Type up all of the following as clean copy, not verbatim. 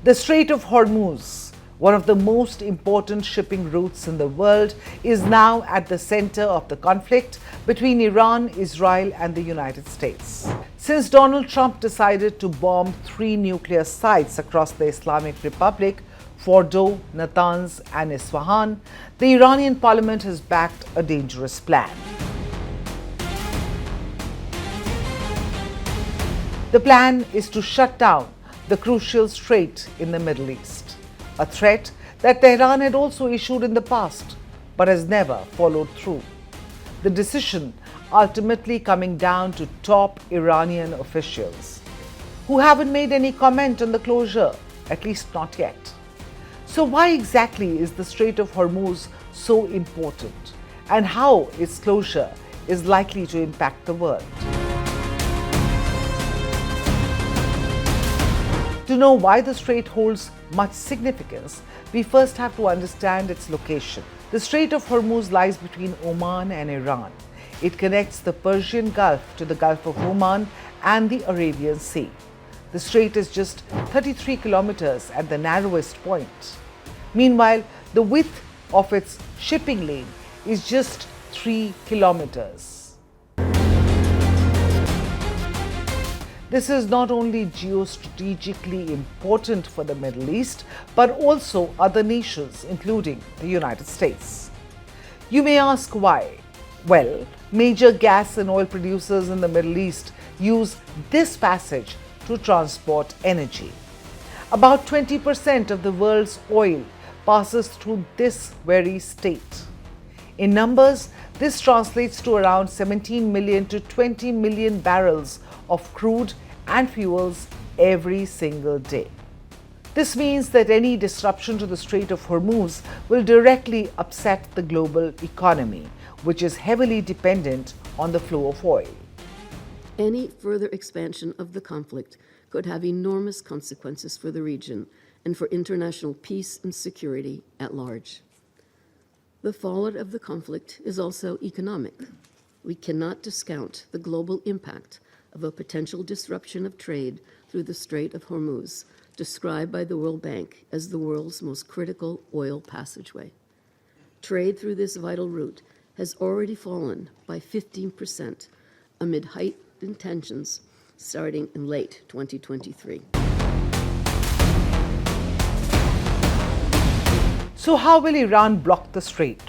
The Strait of Hormuz, one of the most important shipping routes in the world, is now at the center of the conflict between Iran, Israel, and the United States. Since Donald Trump decided to bomb 3 nuclear sites across the Islamic Republic, Fordo, Natanz, and Isfahan, the Iranian parliament has backed a dangerous plan. The plan is to shut down the crucial strait in the Middle East, a threat that Tehran had also issued in the past but has never followed through. The decision ultimately coming down to top Iranian officials, who haven't made any comment on the closure, at least not yet. So why exactly is the Strait of Hormuz so important, and how its closure is likely to impact the world? To know why the strait holds much significance, we first have to understand its location. The Strait of Hormuz lies between Oman and Iran. It connects the Persian Gulf to the Gulf of Oman and the Arabian Sea. The strait is just 33 kilometers at the narrowest point. Meanwhile, the width of its shipping lane is just 3 kilometers. This is not only geostrategically important for the Middle East, but also other nations, including the United States. You may ask why? Well, major gas and oil producers in the Middle East use this passage to transport energy. About 20% of the world's oil passes through this very state. In numbers, this translates to around 17 million to 20 million barrels of crude and fuels every single day. This means that any disruption to the Strait of Hormuz will directly upset the global economy, which is heavily dependent on the flow of oil. Any further expansion of the conflict could have enormous consequences for the region and for international peace and security at large. The fallout of the conflict is also economic. We cannot discount the global impact of a potential disruption of trade through the Strait of Hormuz, described by the World Bank as the world's most critical oil passageway. Trade through this vital route has already fallen by 15% amid heightened tensions starting in late 2023. So how will Iran block the strait?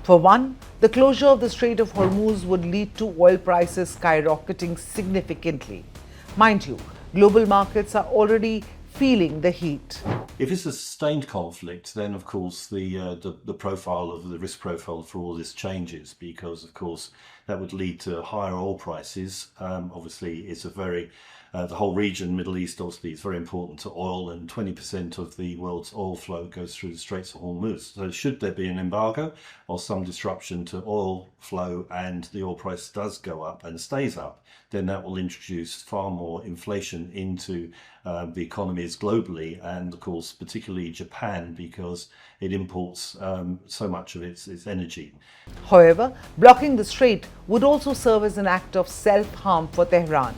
For one, the closure of the Strait of Hormuz would lead to oil prices skyrocketing significantly. Mind you, global markets are already feeling the heat. If it's a sustained conflict, then of course the profile of the risk profile for all this changes, because of course that would lead to higher oil prices. Obviously, it's a very the whole region, Middle East, obviously, is very important to oil, and 20% of the world's oil flow goes through the Straits of Hormuz. So should there be an embargo or some disruption to oil flow and the oil price does go up and stays up, then that will introduce far more inflation into the economies globally, and of course, particularly Japan, because it imports so much of its energy. However, blocking the strait would also serve as an act of self-harm for Tehran.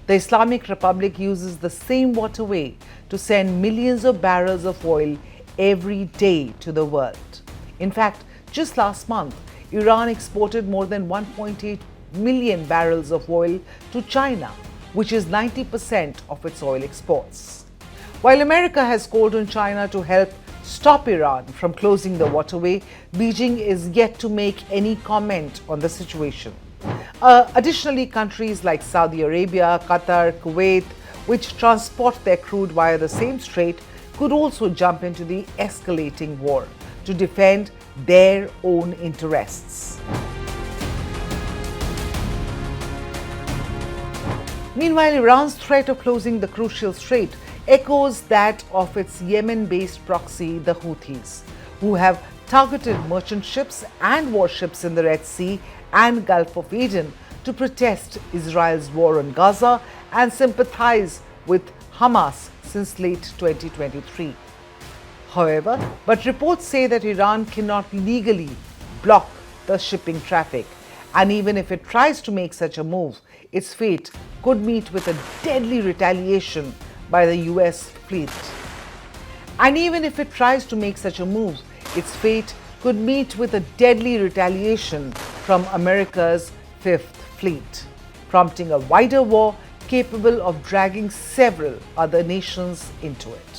The Islamic Republic uses the same waterway to send millions of barrels of oil every day to the world. In fact, just last month, Iran exported more than 1.8 million barrels of oil to China, which is 90% of its oil exports. While America has called on China to help stop Iran from closing the waterway, Beijing is yet to make any comment on the situation. Additionally, countries like Saudi Arabia, Qatar, Kuwait, which transport their crude via the same strait, could also jump into the escalating war to defend their own interests. Meanwhile, Iran's threat of closing the crucial strait echoes that of its Yemen-based proxy, the Houthis, who have targeted merchant ships and warships in the Red Sea and Gulf of Aden to protest Israel's war on Gaza and sympathize with Hamas since late 2023. However, reports say that Iran cannot legally block the shipping traffic, and even if it tries to make such a move, its fate could meet with a deadly retaliation by the US fleet. And even if it tries to make such a move, its fate could meet with a deadly retaliation from America's Fifth Fleet, prompting a wider war capable of dragging several other nations into it.